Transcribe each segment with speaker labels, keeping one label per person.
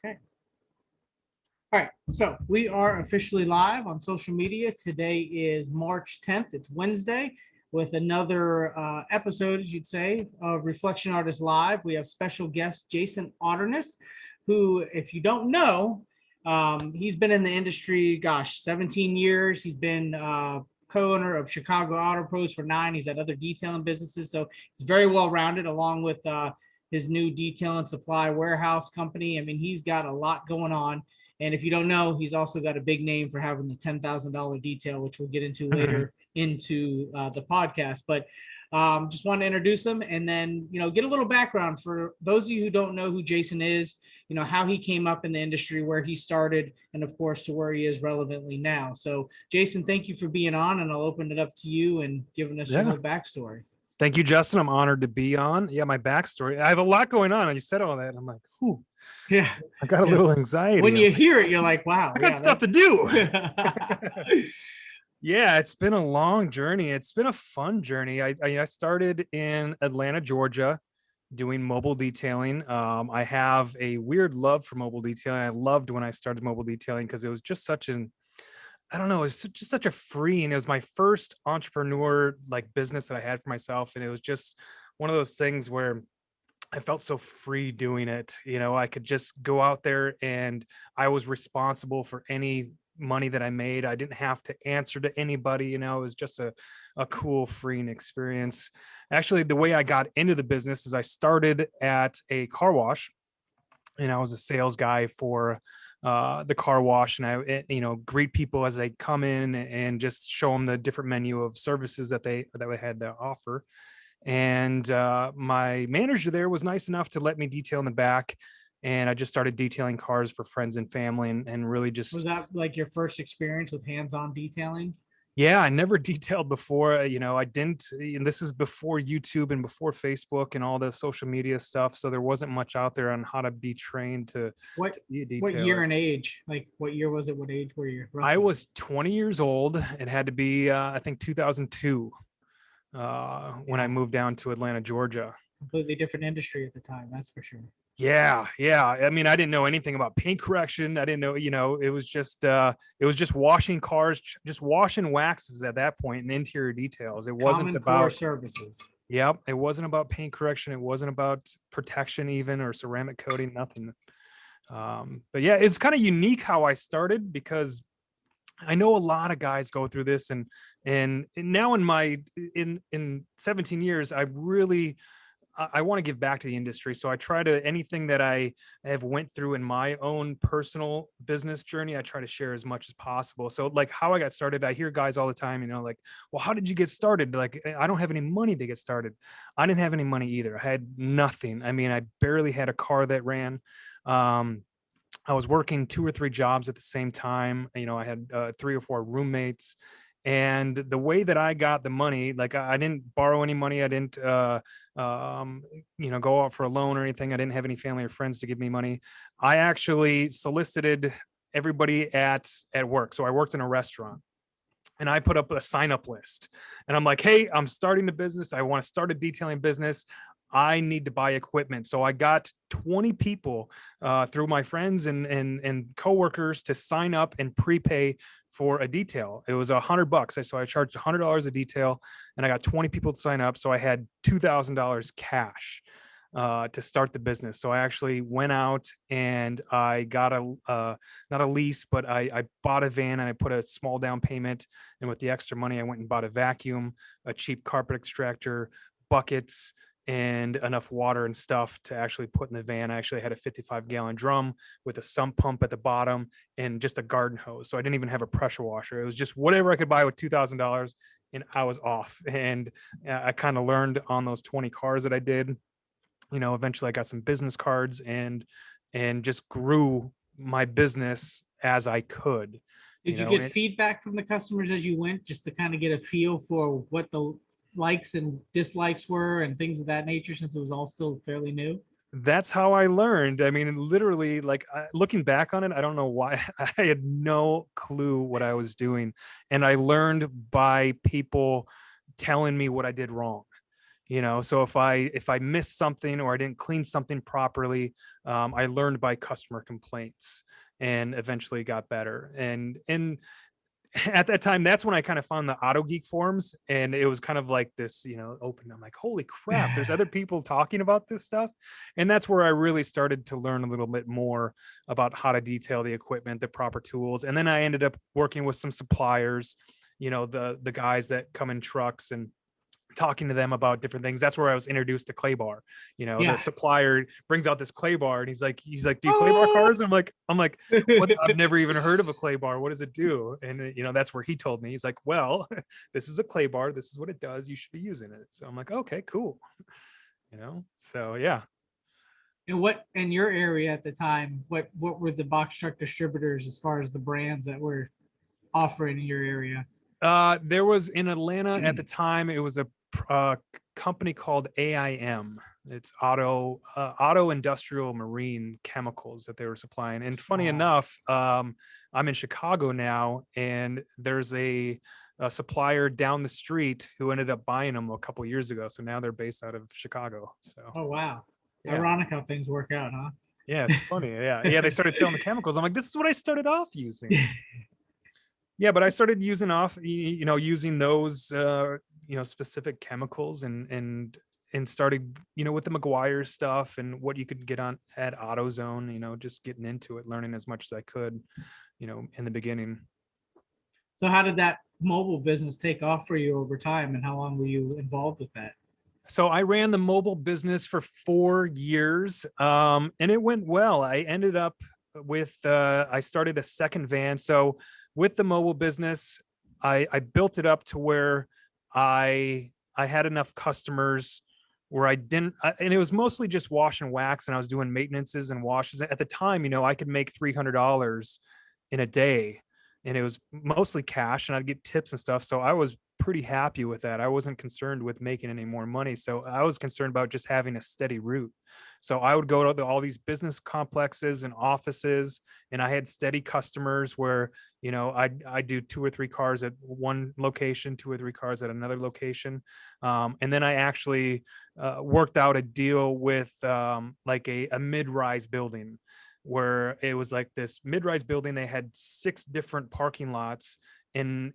Speaker 1: Okay. All right. So we are officially live on social media. Today is March 10th. It's Wednesday with another episode, as you'd say, of Reflection Artist Live. We have special guest Jason Otterness, who, if you don't know, he's been in the industry, 17 years. He's been co-owner of Chicago Auto Pros for 9. He's had other detailing businesses. So he's very well-rounded, along with his new detail and supply warehouse company. I mean, he's got a lot going on. And if you don't know, he's also got a big name for having the $10,000 detail, which we'll get into later into the podcast. But just want to introduce him and then, get a little background for those of you who don't know who Jason is, how he came up in the industry, where he started, and of course, to where he is relevantly now. So Jason, thank you for being on, and I'll open it up to you and giving us your little backstory.
Speaker 2: Thank you, Justin. I'm honored to be on. Yeah, my backstory. I have a lot going on. You said all that. I'm like, whew.
Speaker 1: Yeah.
Speaker 2: I got a little anxiety.
Speaker 1: When you hear it, you're like, wow.
Speaker 2: I got stuff to do. Yeah, it's been a long journey. It's been a fun journey. I started in Atlanta, Georgia, doing mobile detailing. I have a weird love for mobile detailing. I loved when I started mobile detailing because it was just such an, I don't know, it was just such a freeing. It was my first entrepreneur business that I had for myself. And it was just one of those things where I felt so free doing it. I could just go out there and I was responsible for any money that I made. I didn't have to answer to anybody. It was just a cool, freeing experience. Actually, the way I got into the business is I started at a car wash, and I was a sales guy for the car wash, and I greet people as they come in and just show them the different menu of services that we had to offer. And my manager there was nice enough to let me detail in the back, and I just started detailing cars for friends and family, and really just.
Speaker 1: Was that your first experience with hands-on detailing?
Speaker 2: Yeah, I never detailed before. I didn't, and this is before YouTube and before Facebook and all the social media stuff. So there wasn't much out there on how to be trained to be a detailer.
Speaker 1: What year and age? What year was it? What age were you? Roughly?
Speaker 2: I was 20 years old. It had to be, I think, 2002 when I moved down to Atlanta, Georgia.
Speaker 1: Completely different industry at the time, that's for sure.
Speaker 2: Yeah. I mean, I didn't know anything about paint correction. I didn't know, it was just washing cars, just washing waxes at that point, and interior details. It wasn't about
Speaker 1: core services.
Speaker 2: Yep. It wasn't about paint correction. It wasn't about protection even, or ceramic coating, nothing. But yeah, it's kind of unique how I started, because I know a lot of guys go through this, and now in 17 years, I want to give back to the industry. So I try to, anything that I have went through in my own personal business journey, I try to share as much as possible. So how I got started, I hear guys all the time, well, how did you get started? I don't have any money to get started. I didn't have any money either. I had nothing. I mean, I barely had a car that ran. I was working 2 or 3 jobs at the same time. I had 3 or 4 roommates. And the way that I got the money, I didn't borrow any money. I didn't, go out for a loan or anything. I didn't have any family or friends to give me money. I actually solicited everybody at work. So I worked in a restaurant, and I put up a sign-up list, and I'm like, hey, I'm starting a business. I want to start a detailing business. I need to buy equipment. So I got 20 people through my friends and coworkers to sign up and prepay for a detail. It was $100. So I charged $100 a detail, and I got 20 people to sign up. So I had $2,000 cash to start the business. So I actually went out and I got not a lease, but I bought a van, and I put a small down payment. And with the extra money, I went and bought a vacuum, a cheap carpet extractor, buckets, and enough water and stuff to actually put in the van. I actually had a 55-gallon drum with a sump pump at the bottom and just a garden hose. So I didn't even have a pressure washer. It was just whatever I could buy with $2,000, and I was off. And I kind of learned on those 20 cars that I did. Eventually I got some business cards and just grew my business as I could.
Speaker 1: Did you get feedback from the customers as you went, just to kind of get a feel for what the likes and dislikes were and things of that nature, since it was all still fairly new?
Speaker 2: That's how I learned. I mean, literally, looking back on it, I don't know why. I had no clue what I was doing. And I learned by people telling me what I did wrong. So if I missed something or I didn't clean something properly, I learned by customer complaints and eventually got better. And at that time, that's when I kind of found the Auto Geek forums, and it was kind of like this, open. I'm like, holy crap, there's other people talking about this stuff. And that's where I really started to learn a little bit more about how to detail the equipment, the proper tools. And then I ended up working with some suppliers, the guys that come in trucks, and talking to them about different things. That's where I was introduced to clay bar. The
Speaker 1: Yeah.
Speaker 2: supplier brings out this clay bar, and he's like, do you clay bar
Speaker 1: Oh.
Speaker 2: cars? I'm like, what? I've never even heard of a clay bar. What does it do? And that's where he told me. He's like, well, this is a clay bar. This is what it does. You should be using it. So I'm like, okay, cool. So yeah.
Speaker 1: And what in your area at the time, what were the box truck distributors as far as the brands that were offering in your area?
Speaker 2: There was in Atlanta at the time, it was a company called AIM. It's auto industrial marine chemicals that they were supplying. And funny
Speaker 1: Oh.
Speaker 2: enough, I'm in Chicago now, and there's a supplier down the street who ended up buying them a couple years ago. So now they're based out of Chicago. So
Speaker 1: Oh, wow.
Speaker 2: yeah.
Speaker 1: Ironic how things work out, huh?
Speaker 2: Yeah, it's funny. Yeah. They started selling the chemicals. I'm like, this is what I started off using. Yeah, but I started using those, specific chemicals, and started, with the McGuire stuff and what you could get on at AutoZone, just getting into it, learning as much as I could, in the beginning.
Speaker 1: So how did that mobile business take off for you over time, and how long were you involved with that?
Speaker 2: So I ran the mobile business for 4 years, and it went well. I ended up with, I started a second van. So with the mobile business, I built it up to where I had enough customers where and it was mostly just wash and wax, and I was doing maintenances and washes. At the time, I could make $300 in a day, and it was mostly cash, and I'd get tips and stuff. So I was pretty happy with that. I wasn't concerned with making any more money. So I was concerned about just having a steady route. So I would go to all these business complexes and offices, and I had steady customers where, I do 2 or 3 cars at one location, 2 or 3 cars at another location. And then I actually worked out a deal with like a mid-rise building, where it was like this mid-rise building. They had 6 different parking lots, and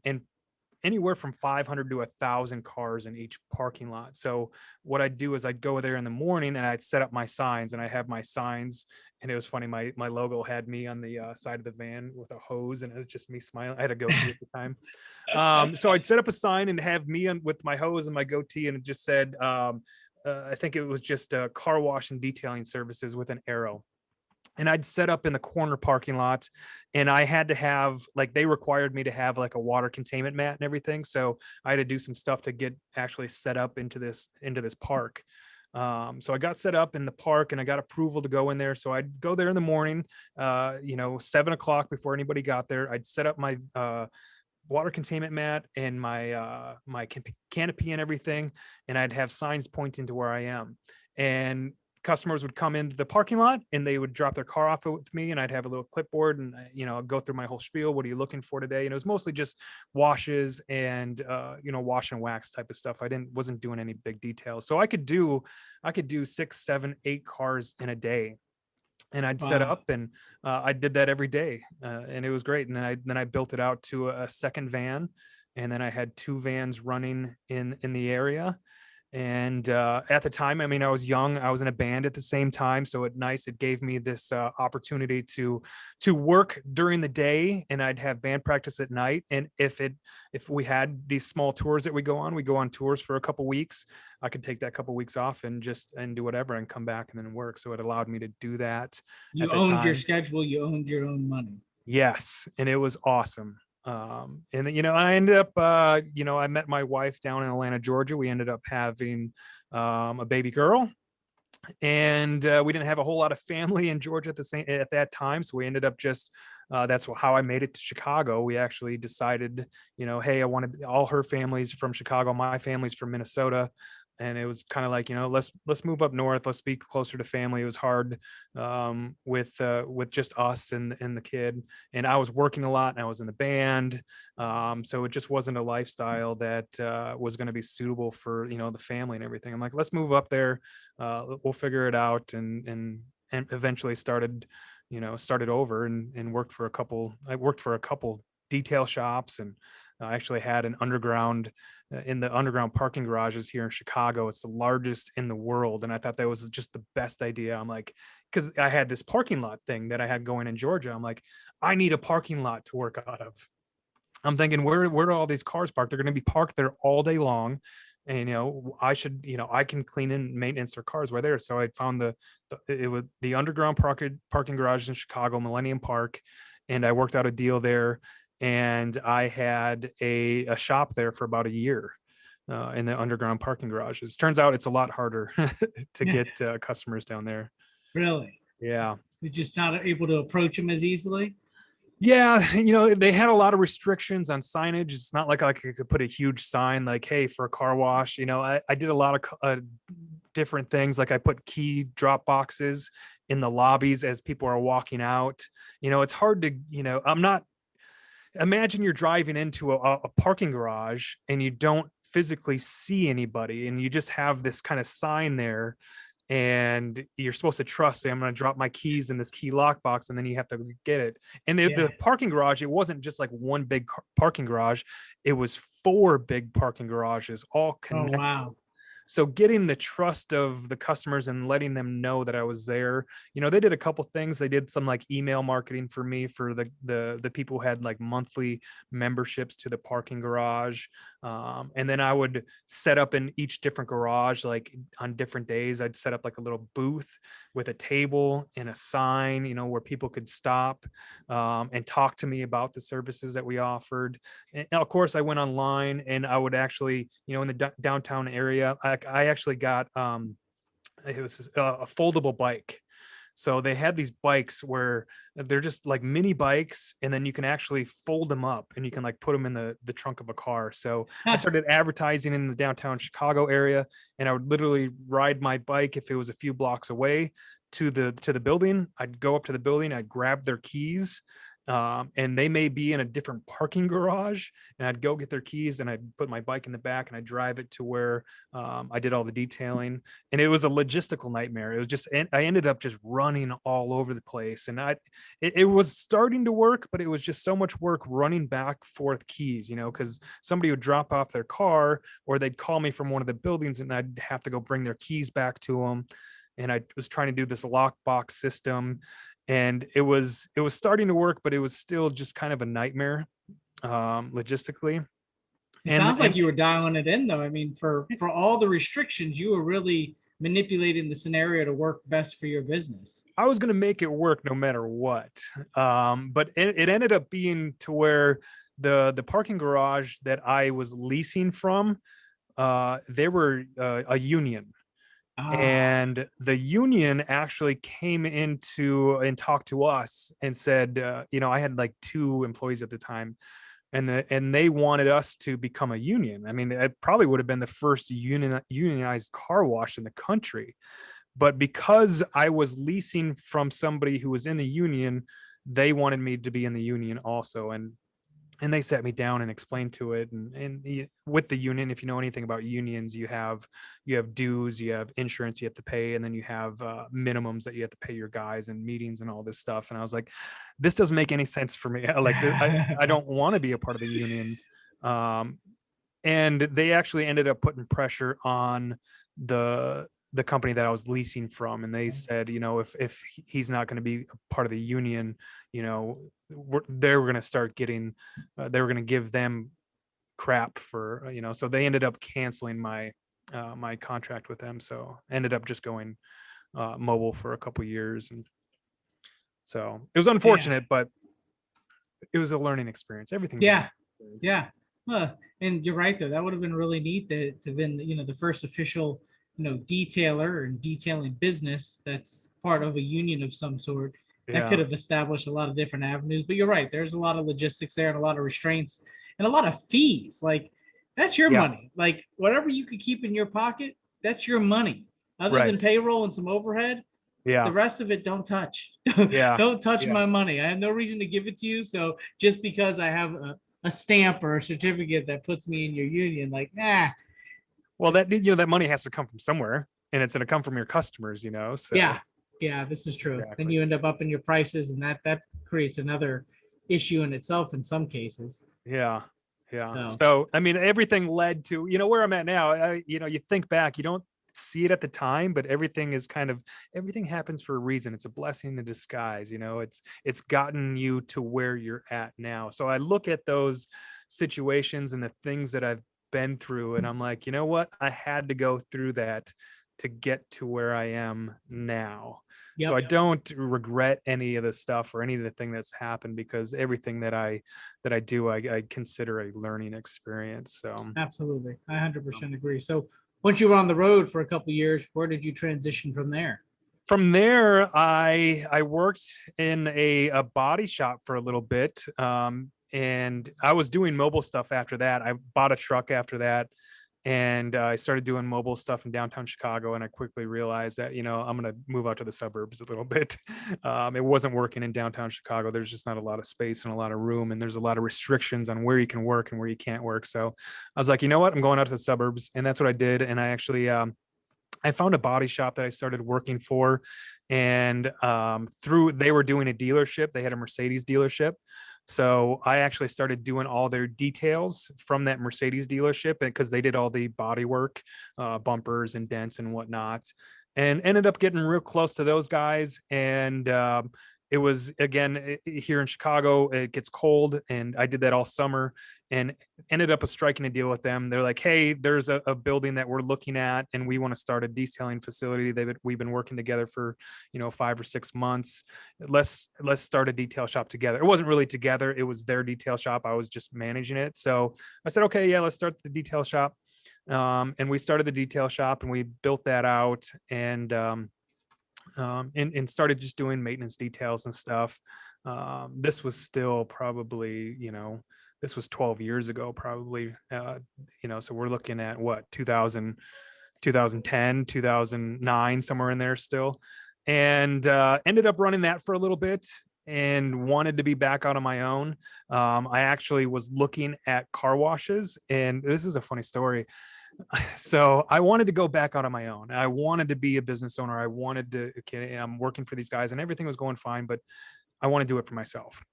Speaker 2: anywhere from 500 to 1,000 cars in each parking lot. So what I'd do is I'd go there in the morning, and I'd set up my signs, and I have my signs. And it was funny. My logo had me on the side of the van with a hose, and it was just me smiling. I had a goatee at the time. So I'd set up a sign and have me with my hose and my goatee. And it just said, I think it was just car wash and detailing services with an arrow. And I'd set up in the corner parking lot, and I had to have, like, they required me to have like a water containment mat and everything. So I had to do some stuff to get actually set up into this park. So I got set up in the park, and I got approval to go in there. So I'd go there in the morning, 7 o'clock before anybody got there. I'd set up my water containment mat and my canopy and everything, and I'd have signs pointing to where I am. And customers would come into the parking lot, and they would drop their car off with me, and I'd have a little clipboard, and I'd go through my whole spiel. What are you looking for today? And it was mostly just washes and wash and wax type of stuff. I wasn't doing any big details. So I could do 6, 7, 8 cars in a day. And I'd set
Speaker 1: Wow.
Speaker 2: up, and I did that every day, and it was great. And then I built it out to a second van, and then I had 2 vans running in the area. And at the time, I mean, I was young. I was in a band at the same time, so it gave me this opportunity to work during the day, and I'd have band practice at night. And if we had these small tours that we go on tours for a couple weeks, I could take that couple weeks off and do whatever and come back and then work. So it allowed me to do that
Speaker 1: You
Speaker 2: at the
Speaker 1: owned your
Speaker 2: time.
Speaker 1: schedule, you owned your own money.
Speaker 2: Yes, and it was awesome. And then, I ended up, I met my wife down in Atlanta, Georgia. We ended up having a baby girl, and we didn't have a whole lot of family in Georgia at that time, so we ended up just That's how I made it to Chicago. We actually decided, hey, I wanted all her family's from Chicago, my family's from Minnesota. And it was kind of like, let's move up north. Let's be closer to family. It was hard with just us and the kid. And I was working a lot and I was in the band. So it just wasn't a lifestyle that was going to be suitable for, the family and everything. I'm like, let's move up there. We'll figure it out. And eventually started over and worked for a couple. I worked for a couple detail shops, and I actually had an underground in the underground parking garages here in Chicago. It's the largest in the world. And I thought that was just the best idea. I'm like, because I had this parking lot thing that I had going in Georgia. I'm like, I need a parking lot to work out of. I'm thinking, where are all these cars parked? They're going to be parked there all day long. And, I should, I can clean and maintenance their cars right there. So I found it was the underground parking garage in Chicago, Millennium Park. And I worked out a deal there. And I had a shop there for about a year in the underground parking garages. Turns out it's a lot harder to get customers down there.
Speaker 1: Really?
Speaker 2: Yeah.
Speaker 1: You're just not able to approach them as easily?
Speaker 2: Yeah, they had a lot of restrictions on signage. It's not like I could put a huge sign like, hey, for a car wash. I did a lot of different things. Like I put key drop boxes in the lobbies as people are walking out. It's hard to, I'm not, imagine you're driving into a parking garage and you don't physically see anybody and you just have this kind of sign there and you're supposed to trust, I'm going to drop my keys in this key lock box and then you have to get it. And the parking garage, it wasn't just like one big parking garage. It was 4 big parking garages all connected.
Speaker 1: Oh, wow.
Speaker 2: So getting the trust of the customers and letting them know that I was there, they did a couple things. They did some like email marketing for me for the people who had like monthly memberships to the parking garage. And then I would set up in each different garage, like on different days, I'd set up like a little booth with a table and a sign, where people could stop and talk to me about the services that we offered. And of course I went online and I would actually, in the downtown area, I actually got it was a foldable bike. So they had these bikes where they're just like mini bikes, and then you can actually fold them up and you can like put them in the trunk of a car. So I started advertising in the downtown Chicago area, and I would literally ride my bike if it was a few blocks away to the building. I'd go up to the building, I'd grab their keys. And they may be in a different parking garage, and I'd go get their keys and I'd put my bike in the back and I'd drive it to where I did all the detailing. And it was a logistical nightmare. It was just, I ended up just running all over the place, and it was starting to work, but it was just so much work running back forth keys, because somebody would drop off their car or they'd call me from one of the buildings and I'd have to go bring their keys back to them. And I was trying to do this lockbox system, and it was starting to work, but it was still just kind of a nightmare logistically.
Speaker 1: It sounds like you were dialing it in, though. I mean, for all the restrictions, you were really manipulating the scenario to work best for your business.
Speaker 2: I was going to make it work no matter what. But it ended up being to where the parking garage that I was leasing from, they were a union. And the union actually came into and talked to us and said, I had like 2 employees at the time, and they wanted us to become a union. I mean, it probably would have been the first unionized car wash in the country. But because I was leasing from somebody who was in the union, they wanted me to be in the union also. And they sat me down and explained to it. And with the union, if you know anything about unions, you have dues, you have insurance you have to pay, and then you have minimums that you have to pay your guys and meetings and all this stuff. And I was like, this doesn't make any sense for me. Like, I don't want to be a part of the union. And they actually ended up putting pressure on the company that I was leasing from. And they said, if he's not going to be a part of the union, they were going to start getting, they were going to give them crap for, so they ended up canceling my contract with them. So I ended up just going mobile for a couple years. And so it was unfortunate, but it was a learning experience. Everything.
Speaker 1: Yeah. And you're right, though. That would have been really neat to have been, the first official, detailer and detailing business that's part of a union of some sort. That could have established a lot of different avenues. But you're right. There's a lot of logistics there and a lot of restraints and a lot of fees. Like that's your
Speaker 2: Yeah.
Speaker 1: money. Like whatever you could keep in your pocket, that's your money. Other than
Speaker 2: Right.
Speaker 1: payroll and some overhead, the
Speaker 2: Yeah.
Speaker 1: rest of it don't touch.
Speaker 2: Yeah.
Speaker 1: Don't touch
Speaker 2: Yeah.
Speaker 1: my money. I have no reason to give it to you. So just because I have a stamp or a certificate that puts me in your union, like, nah,
Speaker 2: Well, that, that money has to come from somewhere, and it's going to come from your customers,
Speaker 1: yeah,
Speaker 2: so
Speaker 1: yeah, this is true. Then
Speaker 2: exactly.
Speaker 1: you end up upping your prices, and that creates another issue in itself in some cases.
Speaker 2: Yeah. Yeah.
Speaker 1: So
Speaker 2: So, I mean, everything led to, where I'm at now. You think back, you don't see it at the time, but everything is everything happens for a reason. It's a blessing in disguise. It's gotten you to where you're at now. So I look at those situations and the things that I've been through, and I'm like, you know what? I had to go through that to get to where I am now. So
Speaker 1: yep,
Speaker 2: I don't regret any of the stuff or any of the thing that's happened, because everything that I do, I consider a learning experience. So
Speaker 1: absolutely, I 100% agree. So once you were on the road for a couple of years, where did you transition from there?
Speaker 2: from there, I worked in a body shop for a little bit, and I was doing mobile stuff after that. I bought a truck after that, and I started doing mobile stuff in downtown Chicago. And I quickly realized that I'm going to move out to the suburbs a little bit. It wasn't working in downtown Chicago. There's just not a lot of space and a lot of room, and there's a lot of restrictions on where you can work and where you can't work. So I was like, you know what, I'm going out to the suburbs, and that's what I did. And I actually I found a body shop that I started working for, and through they were doing a dealership. They had a Mercedes dealership, so I actually started doing all their details from that Mercedes dealership, because they did all the body work, bumpers and dents and whatnot, and ended up getting real close to those guys. And it was, again, here in Chicago, it gets cold, and I did that all summer, and ended up striking a deal with them. They're like, hey, there's a building that we're looking at, and we want to start a detailing facility. We've been working together for 5 or 6 months. Let's start a detail shop together. It wasn't really together, it was their detail shop, I was just managing it. So I said, okay, yeah, let's start the detail shop. And we started the detail shop, and we built that out, and started just doing maintenance details and stuff. This was still probably, this was 12 years ago, probably. So we're looking at what, 2000, 2010, 2009, somewhere in there still. And ended up running that for a little bit, and wanted to be back out on my own. I actually was looking at car washes, and this is a funny story. So I wanted to go back out on my own. I wanted to be a business owner. I wanted to, okay, I'm working for these guys, and everything was going fine, but I want to do it for myself.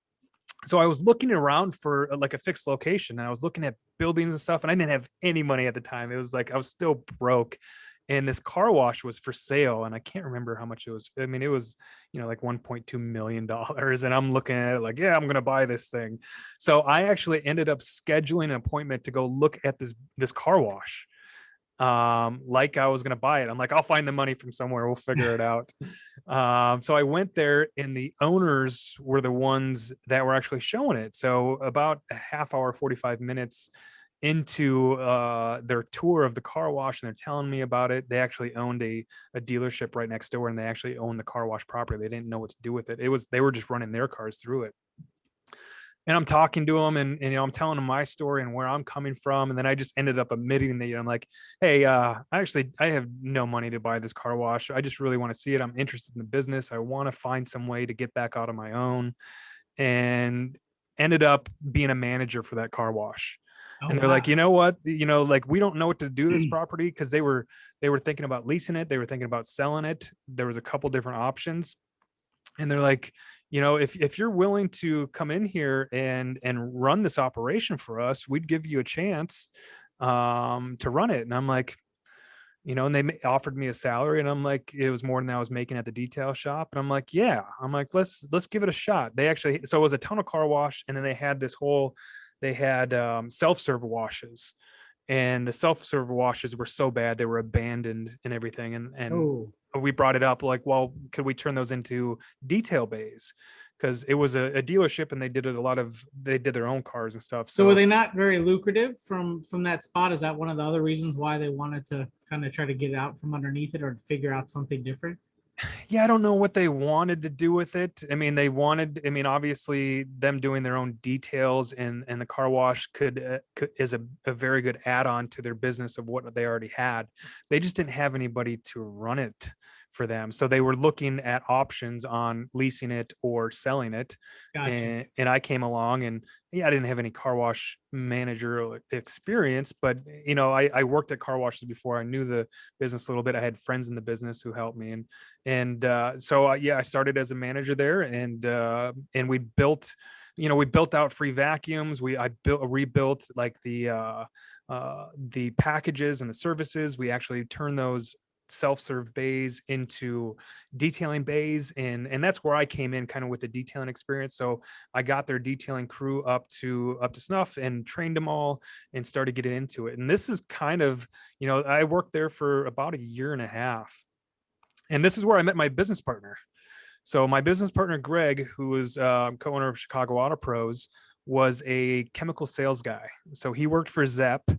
Speaker 2: So I was looking around for like a fixed location, and I was looking at buildings and stuff, and I didn't have any money at the time. It was like I was still broke, and this car wash was for sale, and I can't remember how much it was. I mean, it was like $1.2 million, and I'm looking at it like, yeah, I'm gonna buy this thing. So I actually ended up scheduling an appointment to go look at this car wash, like I was going to buy it. I'm like, I'll find the money from somewhere, we'll figure it out. So I went there, and the owners were the ones that were actually showing it. So about a half hour, 45 minutes into their tour of the car wash, and they're telling me about it. They actually owned a dealership right next door, and they actually owned the car wash property. They didn't know what to do with it. They were just running their cars through it. And I'm talking to them, and I'm telling them my story and where I'm coming from. And then I just ended up admitting that I'm like, hey, I have no money to buy this car wash. I just really want to see it. I'm interested in the business. I want to find some way to get back out on my own. And ended up being a manager for that car wash.
Speaker 1: Oh,
Speaker 2: And they're
Speaker 1: wow.
Speaker 2: like, you know what, like, we don't know what to do with this property, because they were thinking about leasing it. They were thinking about selling it. There was a couple different options. And they're like, if you're willing to come in here and run this operation for us, we'd give you a chance to run it. And I'm like, and they offered me a salary, and I'm like, it was more than I was making at the detail shop. And I'm like, yeah, I'm like, let's give it a shot. They actually, so it was a tunnel car wash, and then they had self-serve washes, and the self-serve washes were so bad they were abandoned and everything. And
Speaker 1: Oh,
Speaker 2: we brought it up, like, well, could we turn those into detail bays? Because it was a dealership, and they did their own cars and stuff.
Speaker 1: so were
Speaker 2: So
Speaker 1: they not very lucrative from that spot? Is that one of the other reasons why they wanted to kind of try to get out from underneath it or figure out something different?
Speaker 2: Yeah, I don't know what they wanted to do with it. I mean, obviously them doing their own details and the car wash is a very good add-on to their business of what they already had. They just didn't have anybody to run it for them. So they were looking at options on leasing it or selling it.
Speaker 1: Gotcha.
Speaker 2: And I came along, and yeah, I didn't have any car wash manager experience, but I worked at car washes before. I knew the business a little bit. I had friends in the business who helped me, yeah, I started as a manager there, and we built out free vacuums. I rebuilt like the packages and the services. We actually turned those self-serve bays into detailing bays, and that's where I came in, kind of with the detailing experience. So I got their detailing crew up to snuff and trained them all and started getting into it. And this is kind of, I worked there for about a year and a half, and this is where I met my business partner. So my business partner, Greg, who was co-owner of Chicago Auto Pros, was a chemical sales guy. So he worked for Zepp,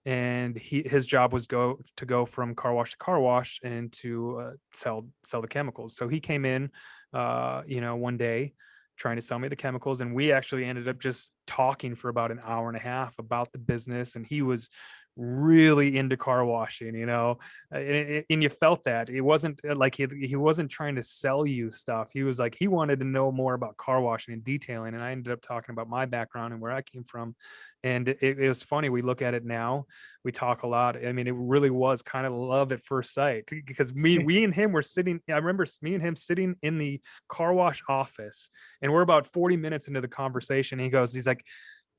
Speaker 2: and his job was go from car wash to car wash and to sell the chemicals. So he came in, one day trying to sell me the chemicals, and we actually ended up just talking for about an hour and a half about the business. And he was really into car washing, and you felt that it wasn't like he wasn't trying to sell you stuff. He was like, he wanted to know more about car washing and detailing. And I ended up talking about my background and where I came from. And it was funny. We look at it now, we talk a lot. I mean, it really was kind of love at first sight, because we and him were sitting. I remember me and him sitting in the car wash office, and we're about 40 minutes into the conversation. He's like,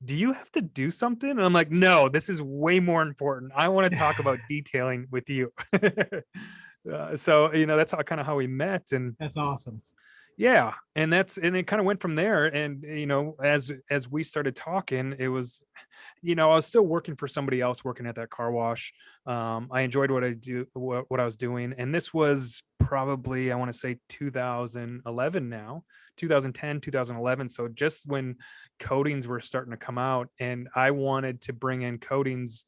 Speaker 2: do you have to do something? And I'm like, no, this is way more important. I want to talk about detailing with you. So, that's how we met. And
Speaker 1: That's awesome.
Speaker 2: yeah, and it kind of went from there. And, as we started talking, it was, I was still working for somebody else, working at that car wash. I enjoyed what I was doing. And this was probably, I want to say 2011 now, 2010, 2011. So just when coatings were starting to come out, and I wanted to bring in coatings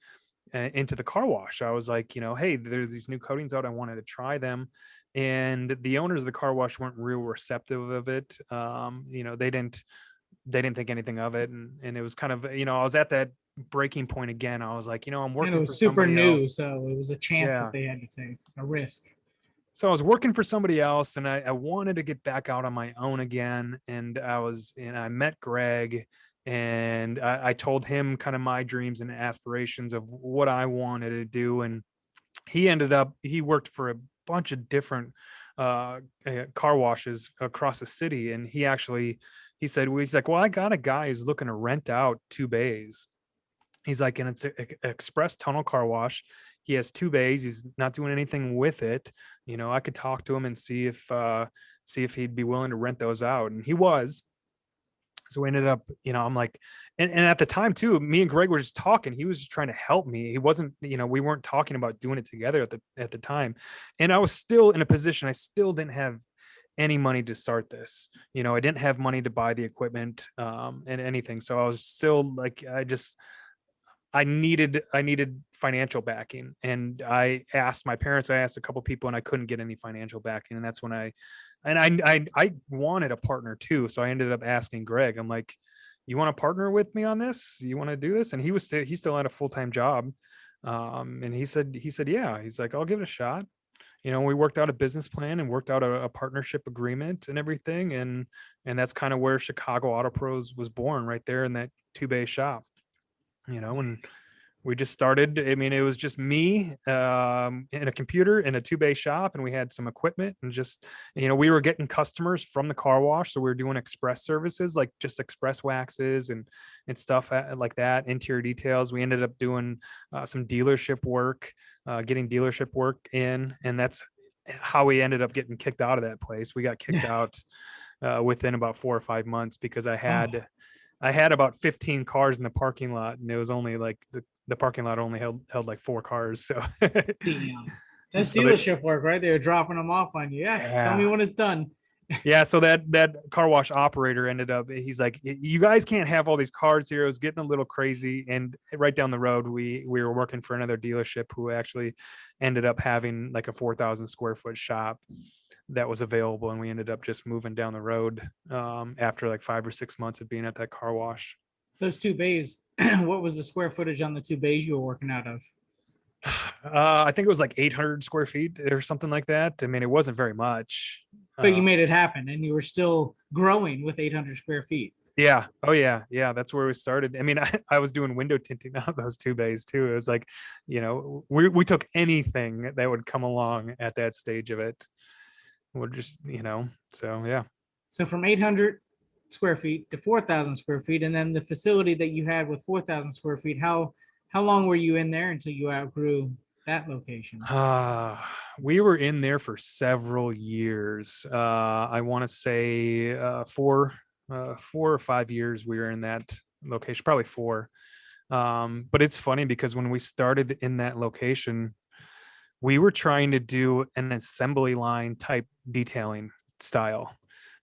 Speaker 2: into the car wash. I was like, hey, there's these new coatings out. I wanted to try them. And the owners of the car wash weren't real receptive of it. They didn't think anything of it. And it was kind of, I was at that breaking point again. I was like, I'm
Speaker 1: And it
Speaker 2: working for
Speaker 1: was super
Speaker 2: somebody
Speaker 1: new,
Speaker 2: else.
Speaker 1: so it was a chance
Speaker 2: Yeah.
Speaker 1: that they had to take, a risk.
Speaker 2: So I was working for somebody else, and I wanted to get back out on my own again. And I met Greg, and I told him kind of my dreams and aspirations of what I wanted to do. And he worked for a bunch of different car washes across the city. And he's like, well, I got a guy who's looking to rent out 2 bays. He's like, and it's an express tunnel car wash. He has 2 bays. He's not doing anything with it. I could talk to him and see if he'd be willing to rent those out. And he was. So we ended up, I'm like, and at the time too, me and Greg were just talking. He was just trying to help me. He wasn't, we weren't talking about doing it together at the time. And I was still in a position, I still didn't have any money to start this. I didn't have money to buy the equipment and anything. So I was still like, I needed financial backing. And I asked my parents, I asked a couple people, and I couldn't get any financial backing. And that's when I wanted a partner too. So I ended up asking Greg, I'm like, you want to partner with me on this? You want to do this? And he still had a full-time job. And he said, yeah. He's like, I'll give it a shot. We worked out a business plan and worked out a partnership agreement and everything. And that's kind of where Chicago Auto Pros was born, right there in that 2-bay shop. And
Speaker 1: Nice.
Speaker 2: we just started. I mean, it was just me in a computer in a 2-bay shop, and we had some equipment, and just, we were getting customers from the car wash. So we were doing express services, like just express waxes and stuff like that, interior details. We ended up doing some dealership work, getting dealership work in, and that's how we ended up getting kicked out of that place. We got kicked out within about 4 or 5 months, because I had about 15 cars in the parking lot, and it was only like the parking lot only held like 4 cars. So
Speaker 1: Damn. That's
Speaker 2: so
Speaker 1: dealership work, right? They're dropping them off on you. Yeah. Tell me
Speaker 2: yeah.
Speaker 1: when it's done.
Speaker 2: Yeah, so that car wash operator ended up, he's like, you guys can't have all these cars here. It was getting a little crazy. And right down the road, we were working for another dealership who actually ended up having like a 4,000 square foot shop. that was available, and we ended up just moving down the road after like 5 or 6 months of being at that car wash.
Speaker 1: Those two bays, what was the square footage on the two bays you were working out of?
Speaker 2: I think it was like 800 square feet or something like that. I mean, it wasn't very much.
Speaker 1: But you made it happen, and you were still growing with 800 square feet.
Speaker 2: Yeah. Oh yeah. Yeah. That's where we started. I mean, I was doing window tinting out those two bays too. It was like, we took anything that would come along at that stage of it. We're just, so yeah.
Speaker 1: So from 800 square feet to 4,000 square feet, and then the facility that you had with 4,000 square feet, how long were you in there until you outgrew that location?
Speaker 2: We were in there for several years. I want to say 4 or 5 years we were in that location, probably 4. But it's funny because when we started in that location, we were trying to do an assembly line type detailing style.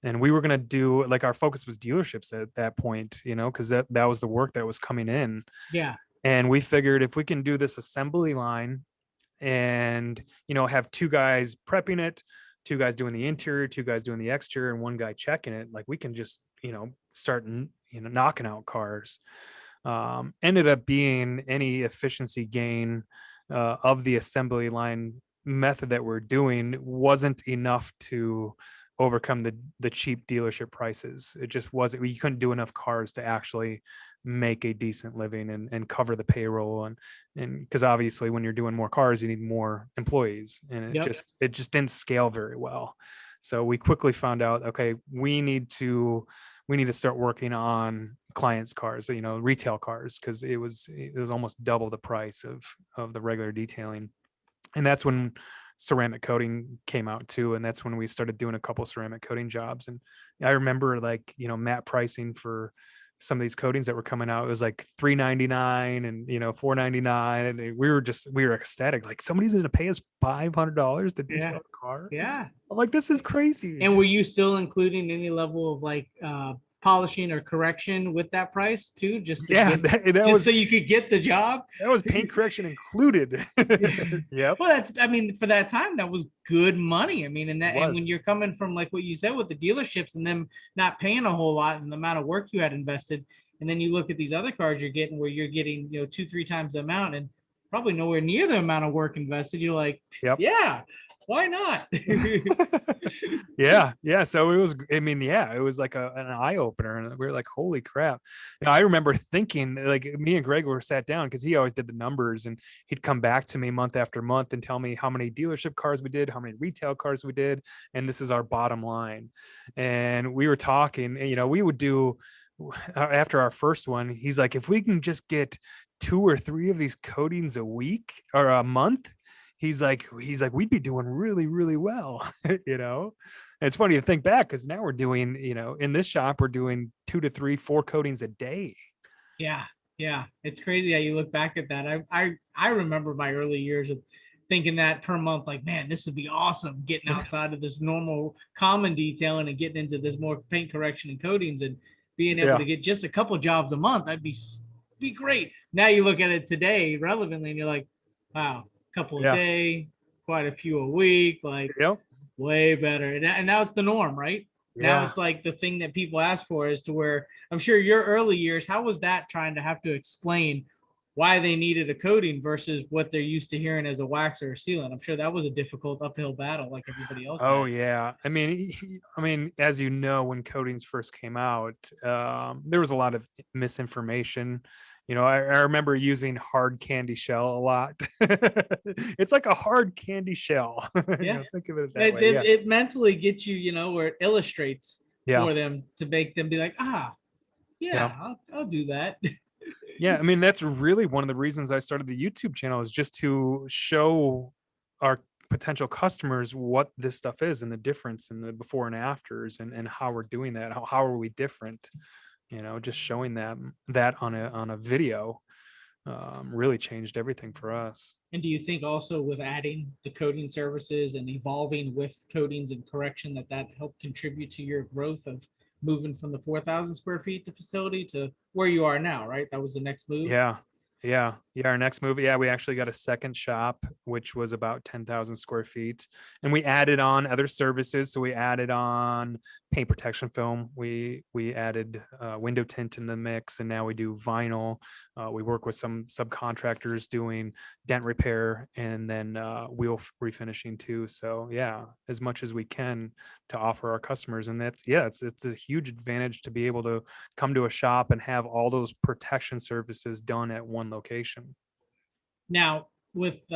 Speaker 2: And we were going to do, like, our focus was dealerships at that point, because that was the work that was coming in.
Speaker 1: Yeah.
Speaker 2: And we figured if we can do this assembly line and, have 2 guys prepping it, 2 guys doing the interior, 2 guys doing the exterior, and 1 guy checking it, like, we can just, start, knocking out cars. Ended up being any efficiency gain of the assembly line method that we're doing wasn't enough to overcome the cheap dealership prices. It just wasn't. We couldn't do enough cars to actually make a decent living and cover the payroll, and because obviously when you're doing more cars you need more employees, and it just didn't scale very well. So we quickly found out, okay, we need to start working on clients' cars, retail cars, because it was almost double the price of the regular detailing. And that's when ceramic coating came out too, and that's when we started doing a couple ceramic coating jobs. And I remember, like, matte pricing for some of these coatings that were coming out, it was like $399 and $499, and we were ecstatic, like, somebody's gonna pay us $500 to detail a car.
Speaker 1: Yeah.
Speaker 2: I'm like, this is crazy.
Speaker 1: And were you still including any level of like polishing or correction with that price too, just so you could get the job?
Speaker 2: That was paint correction included. Yeah.
Speaker 1: Well, for that time, that was good money. I mean, and when you're coming from, like what you said, with the dealerships and them not paying a whole lot and the amount of work you had invested, and then you look at these other cars you're getting where you're getting 2-3 times the amount and probably nowhere near the amount of work invested, you're like,
Speaker 2: yep.
Speaker 1: Yeah, why not?
Speaker 2: Yeah. So it was, it was like an eye opener, and we were like, holy crap. I remember thinking, like, me and Greg were sat down because he always did the numbers, and he'd come back to me month after month and tell me how many dealership cars we did, how many retail cars we did, and this is our bottom line. And we were talking, and, we would do, after our first one, he's like, if we can just get 2 or 3 of these coatings a week or a month, he's like, we'd be doing really, really well. And it's funny to think back, because now we're doing, in this shop, we're doing 2 to 3, 4 coatings a day.
Speaker 1: Yeah. It's crazy how you look back at that. I remember my early years of thinking that per month, like, man, this would be awesome, getting outside of this normal common detailing and getting into this more paint correction and coatings, and being able to get just a couple jobs a month. That'd be great. Now you look at it today relevantly and you're like, wow, couple a day, quite a few a week, like, way better. And now it's the norm, right? Now it's like the thing that people ask for, is to where, I'm sure your early years, how was that, trying to have to explain why they needed a coating versus what they're used to hearing as a wax or a sealant? I'm sure that was a difficult uphill battle, like everybody else.
Speaker 2: Oh yeah. I mean, as you know, when coatings first came out, there was a lot of misinformation. I remember using hard candy shell a lot. It's like a hard candy shell.
Speaker 1: Yeah.
Speaker 2: Think of it that way.
Speaker 1: It mentally gets you, where it illustrates for them to make them be like, I'll do that.
Speaker 2: Yeah. That's really one of the reasons I started the YouTube channel, is just to show our potential customers what this stuff is, and the difference in the before and afters, and how we're doing that. How are we different? Just showing that on a video really changed everything for us.
Speaker 1: And do you think also, with adding the coating services and evolving with coatings and correction, that helped contribute to your growth of moving from the 4,000 square feet to facility to where you are now, right? That was the next move.
Speaker 2: Yeah. Yeah, our next move, yeah, we actually got a second shop, which was about 10,000 square feet. And we added on other services. So we added on paint protection film. We added window tint in the mix, and now we do vinyl. We work with some subcontractors doing dent repair and then wheel refinishing too. So yeah, as much as we can to offer our customers. And that's, yeah, it's a huge advantage to be able to come to a shop and have all those protection services done at one location.
Speaker 1: Now, with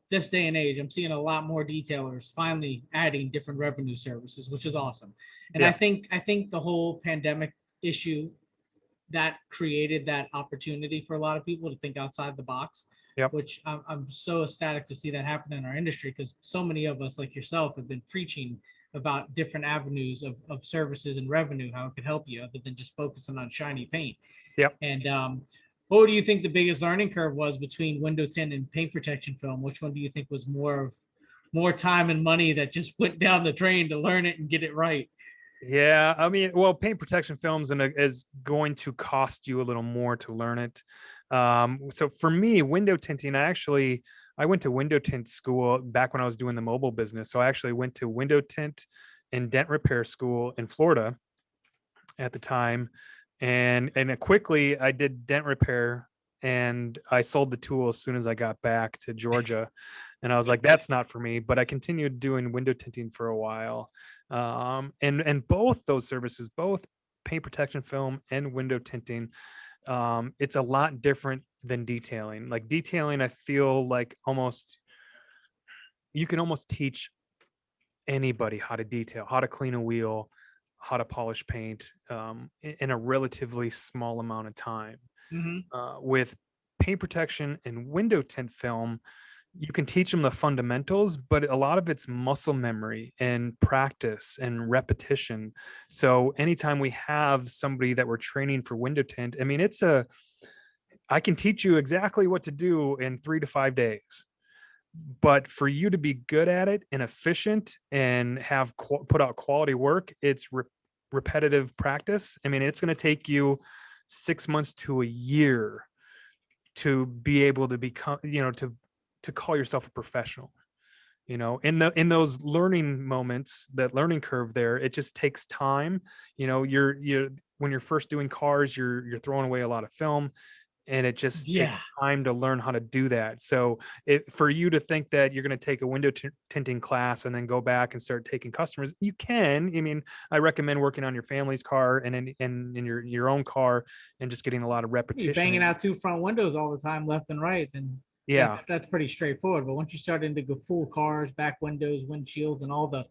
Speaker 1: this day and age, I'm seeing a lot more detailers finally adding different revenue services, which is awesome. And
Speaker 2: Yeah.
Speaker 1: I think the whole pandemic issue that created that opportunity for a lot of people to think outside the box.
Speaker 2: Yep.
Speaker 1: Which I'm so ecstatic to see that happen in our industry, because so many of us, like yourself, have been preaching about different avenues of services and revenue, how it could help you other than just focusing on shiny paint.
Speaker 2: Yep.
Speaker 1: And what do you think the biggest learning curve was between window tint and paint protection film? Which one do you think was more time and money that just went down the drain to learn it and get it right?
Speaker 2: Yeah, I mean, well, paint protection films is going to cost you a little more to learn it. So for me, window tinting, I went to window tint school back when I was doing the mobile business. So I actually went to window tint and dent repair school in Florida at the time. And quickly I did dent repair, and I sold the tool as soon as I got back to Georgia. And I was like, that's not for me, but I continued doing window tinting for a while. And both those services, both paint protection film and window tinting, it's a lot different than detailing. Like detailing, I feel like you can almost teach anybody how to detail, how to clean a wheel, how to polish paint, in a relatively small amount of time. With paint protection and window tint film, you can teach them the fundamentals, but a lot of it's muscle memory and practice and repetition. So anytime we have somebody that we're training for window tint, I mean, I can teach you exactly what to do in 3 to 5 days. But for you to be good at it and efficient and have put out quality work, it's repetitive practice. I mean, it's going to take you 6 months to a year to be able to become, to call yourself a professional. In those learning moments, that learning curve there, it just takes time. You're when you're first doing cars, you're throwing away a lot of film, and it just takes time to learn how to do that. So for you to think that you're going to take a window tinting class and then go back and start taking customers, you can. I mean, I recommend working on your family's car and in your own car and just getting a lot of repetition.
Speaker 1: You're banging out 2 front windows all the time, left and right, then
Speaker 2: yeah,
Speaker 1: that's pretty straightforward. But once you start into go full cars, back windows, windshields, and all the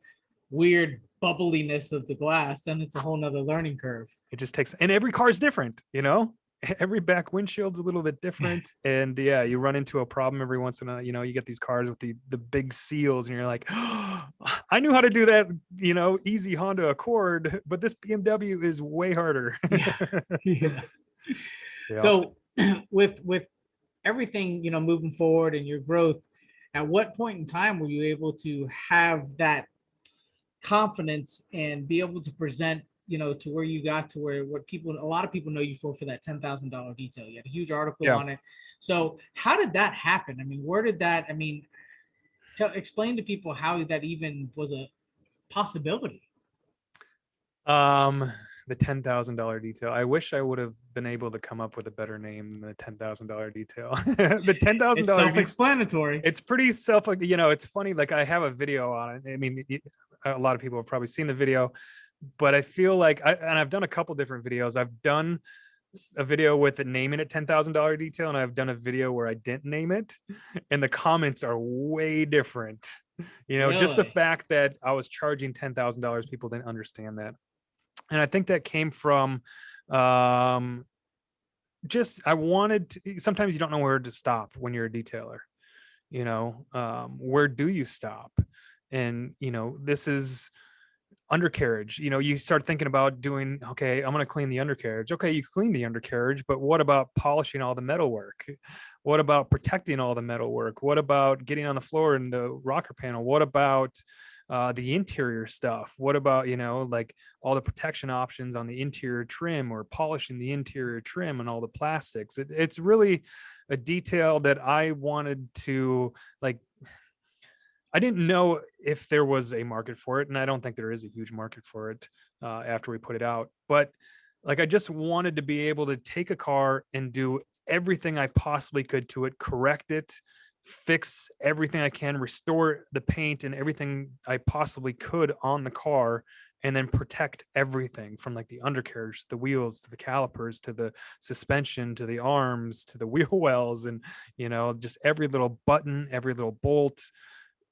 Speaker 1: weird bubbliness of the glass, then it's a whole nother learning curve.
Speaker 2: It just takes, and every car is different, every back windshield's a little bit different. And yeah, you run into a problem every once in a, you get these cars with the big seals, and you're like, oh, I knew how to do that, easy Honda Accord, but this BMW is way harder.
Speaker 1: Yeah. So with everything, moving forward and your growth, at what point in time were you able to have that confidence and be able to present, to where you got to where a lot of people know you for that $10,000 detail? You had a huge article on it. So how did that happen? I mean, where did that, explain to people how that even was a possibility.
Speaker 2: The $10,000 detail. I wish I would have been able to come up with a better name than the $10,000 detail. The $10,000.
Speaker 1: It's self-explanatory.
Speaker 2: It's pretty it's funny. Like, I have a video on it. I mean, a lot of people have probably seen the video, but I feel like I've done a couple different videos. I've done a video with the naming it $10,000 detail, and I've done a video where I didn't name it, and the comments are way different. Really? Just the fact that I was charging $10,000, people didn't understand that. And I think that came from sometimes you don't know where to stop when you're a detailer. Where do you stop? And, this is undercarriage. You start thinking about doing, okay, I'm going to clean the undercarriage. Okay, you clean the undercarriage, but what about polishing all the metal work? What about protecting all the metal work? What about getting on the floor in the rocker panel? What about the interior stuff? What about, like all the protection options on the interior trim, or polishing the interior trim and all the plastics? It's really a detail that I wanted to, like, I didn't know if there was a market for it, and I don't think there is a huge market for it after we put it out. But like, I just wanted to be able to take a car and do everything I possibly could to it, correct it, fix everything I can, restore the paint and everything I possibly could on the car, and then protect everything from like the undercarriage, to the wheels, to the calipers, to the suspension, to the arms, to the wheel wells, and just every little button, every little bolt.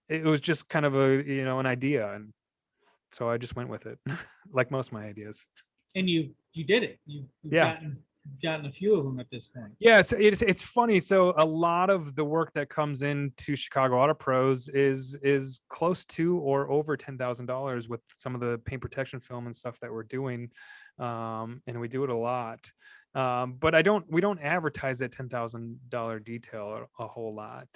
Speaker 2: It was just kind of an idea, and so I just went with it, like most of my ideas.
Speaker 1: And you did it. You've
Speaker 2: Yeah.
Speaker 1: gotten a few of them at this point.
Speaker 2: Yeah, it's funny. So a lot of the work that comes into Chicago Auto Pros is close to or over $10,000 with some of the paint protection film and stuff that we're doing, and we do it a lot. But we don't advertise that $10,000 detail a whole lot.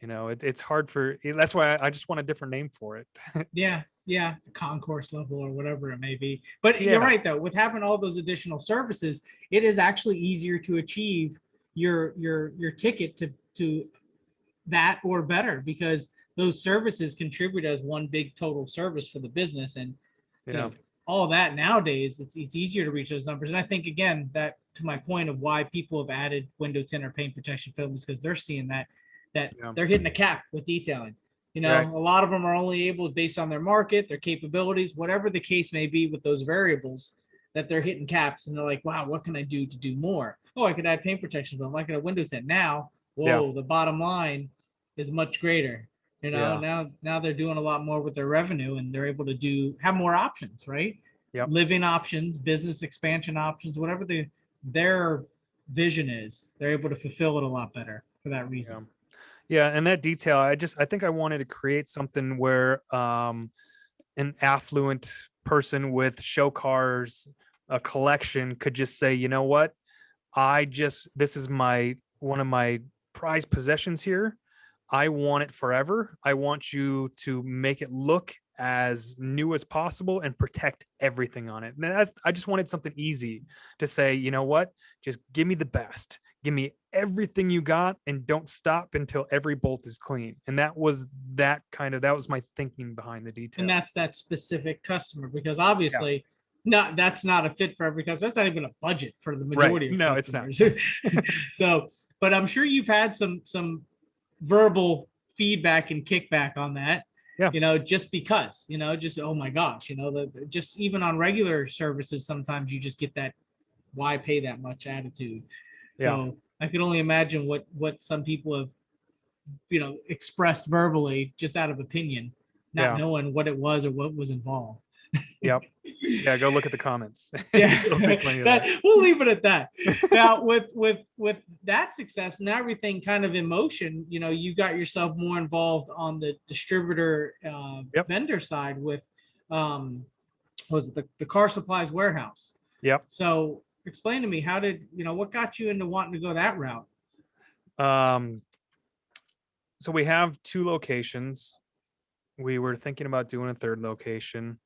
Speaker 2: It's hard that's why I just want a different name for it.
Speaker 1: Yeah, the concourse level or whatever it may be. But
Speaker 2: Yeah.
Speaker 1: you're right, though, with having all those additional services, it is actually easier to achieve your ticket to that or better, because those services contribute as one big total service for the business. And all that nowadays, it's easier to reach those numbers. And I think, again, that to my point of why people have added window tint or paint protection film is because they're seeing that they're hitting a cap with detailing.
Speaker 2: Right.
Speaker 1: A lot of them are only able, based on their market, their capabilities, whatever the case may be with those variables, that they're hitting caps, and they're like, wow, what can I do to do more? Oh, I could add paint protection film. I could add window tint. Now, whoa, the bottom line is much greater. Now they're doing a lot more with their revenue, and they're able to have more options, right?
Speaker 2: Yep.
Speaker 1: Living options, business expansion options, whatever their vision is, they're able to fulfill it a lot better for that reason.
Speaker 2: Yeah, and that detail, I think I wanted to create something where an affluent person with show cars, a collection, could just say, you know what, this is one of my prized possessions here. I want it forever. I want you to make it look as new as possible and protect everything on it. And I just wanted something easy to say, you know what, just give me the best. Give me everything you got, and don't stop until every bolt is clean. And that was my thinking behind the detail.
Speaker 1: And that's that specific customer, because obviously that's not a fit for every customer. That's not even a budget for the majority of customers. It's not. So, but I'm sure you've had some verbal feedback and kickback on that.
Speaker 2: Yeah.
Speaker 1: Just because, just, oh my gosh, just even on regular services, sometimes you just get that why pay that much attitude. So I could only imagine what some people have, expressed verbally just out of opinion, not knowing what it was or what was involved.
Speaker 2: Yep. Yeah, go look at the comments.
Speaker 1: Yeah, we'll leave it at that. Now, with that success and everything kind of in motion, you got yourself more involved on the distributor vendor side with, was it the car supplies warehouse?
Speaker 2: Yep.
Speaker 1: So explain to me, what got you into wanting to go that route?
Speaker 2: So we have 2 locations. We were thinking about doing a 3rd location.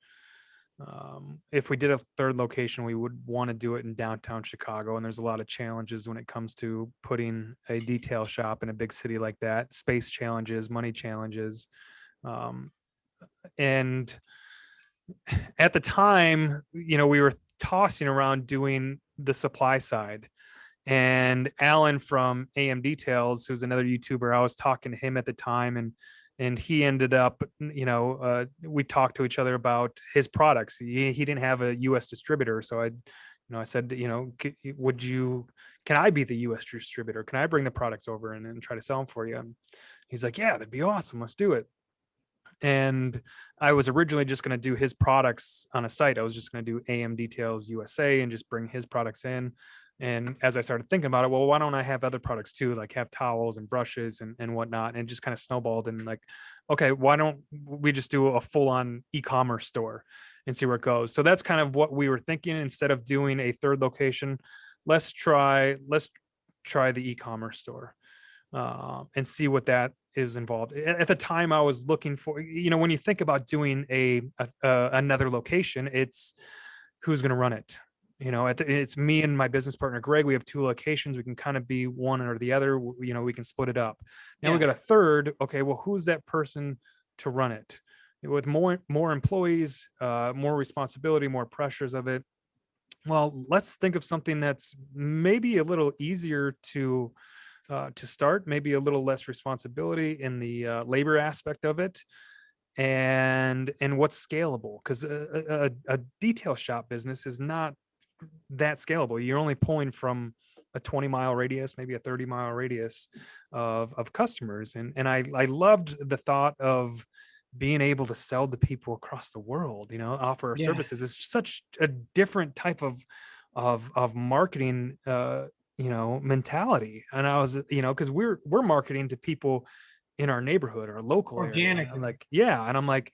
Speaker 2: If we did a 3rd location, we would want to do it in downtown Chicago, and there's a lot of challenges when it comes to putting a detail shop in a big city like that. Space challenges, money challenges, and at the time, we were tossing around doing the supply side. And Alan from AM Details, who's another YouTuber, I was talking to him at the time, and he ended up, we talked to each other about his products. He didn't have a US distributor. So I said, can I be the US distributor? Can I bring the products over and try to sell them for you? And he's like, yeah, that'd be awesome. Let's do it. And I was originally just going to do his products on a site. I was just going to do AM Details USA and just bring his products in. And as I started thinking about it, well, why don't I have other products too, like have towels and brushes and whatnot, and just kind of snowballed. And like, okay, why don't we just do a full-on e-commerce store and see where it goes? So that's kind of what we were thinking. Instead of doing a 3rd location, let's try the e-commerce store. and see what that is involved. At the time, I was looking for, when you think about doing another location, it's who's going to run it. It's me and my business partner Greg. We have 2 locations. We can kind of be one or the other. We can split it up. Now we got a third. Okay, well, who's that person to run it? With more employees, more responsibility, more pressures of it. Well, let's think of something that's maybe a little easier to start, maybe a little less responsibility in the labor aspect of it, and what's scalable, because a detail shop business is not that scalable. You're only pulling from a 20-mile radius, maybe a 30-mile radius of customers, and I loved the thought of being able to sell to people across the world, offer our services. It's such a different type of marketing mentality. And I was, because we're marketing to people in our neighborhood or local area. And I'm like,